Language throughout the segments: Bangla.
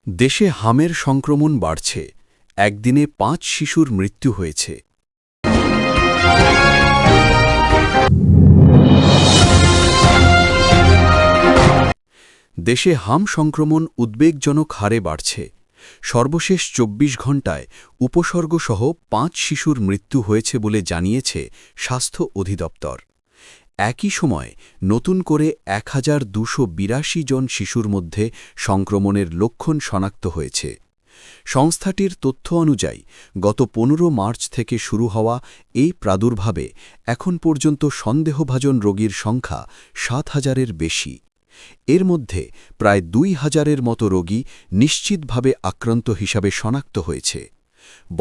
দেশে হামের সংক্রমণ বাড়ছে। একদিনে ৫ শিশুর মৃত্যু হয়েছে। দেশে হাম সংক্রমণ উদ্বেগজনক হারে বাড়ছে। সর্বশেষ ২৪ ঘণ্টায় উপসর্গসহ ৫ শিশুর মৃত্যু হয়েছে বলে জানিয়েছে স্বাস্থ্য অধিদপ্তর। একই সময় নতুন করে ১,২৮২ জন শিশুর মধ্যে সংক্রমণের লক্ষণ শনাক্ত হয়েছে। সংস্থাটির তথ্য অনুযায়ী গত ১৫ মার্চ থেকে শুরু হওয়া এই প্রাদুর্ভাবে এখন পর্যন্ত সন্দেহভাজন রোগীর সংখ্যা ৭,০০০-এর বেশি। এর মধ্যে প্রায় ২,০০০-এর মতো রোগী নিশ্চিতভাবে আক্রান্ত হিসাবে শনাক্ত হয়েছে।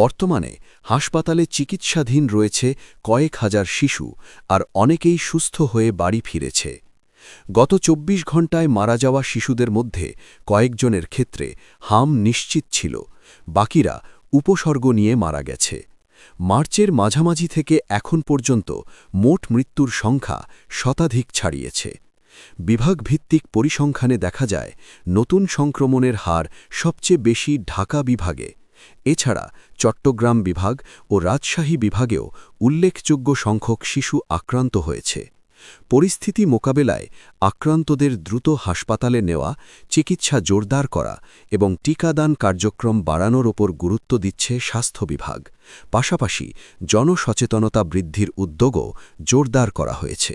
বর্তমানে হাসপাতালে চিকিৎসাধীন রয়েছে কয়েক হাজার শিশু, আর অনেকেই সুস্থ হয়ে বাড়ি ফিরেছে। গত ২৪ ঘণ্টায় মারা যাওয়া শিশুদের মধ্যে কয়েকজনের ক্ষেত্রে হাম নিশ্চিত ছিল, বাকিরা উপসর্গ নিয়ে মারা গেছে। মার্চের মাঝামাঝি থেকে এখন পর্যন্ত মোট মৃত্যুর সংখ্যা শতাধিক ছাড়িয়েছে। বিভাগভিত্তিক পরিসংখ্যানে দেখা যায় নতুন সংক্রমণের হার সবচেয়ে বেশি ঢাকা বিভাগে। এছাড়া চট্টগ্রাম বিভাগ ও রাজশাহী বিভাগেও উল্লেখযোগ্য সংখ্যক শিশু আক্রান্ত হয়েছে। পরিস্থিতি মোকাবেলায় আক্রান্তদের দ্রুত হাসপাতালে নেওয়া, চিকিৎসা জোরদার করা এবং টিকাদান কার্যক্রম বাড়ানোর ওপর গুরুত্ব দিচ্ছে স্বাস্থ্য বিভাগ। পাশাপাশি জনসচেতনতা বৃদ্ধির উদ্যোগও জোরদার করা হয়েছে।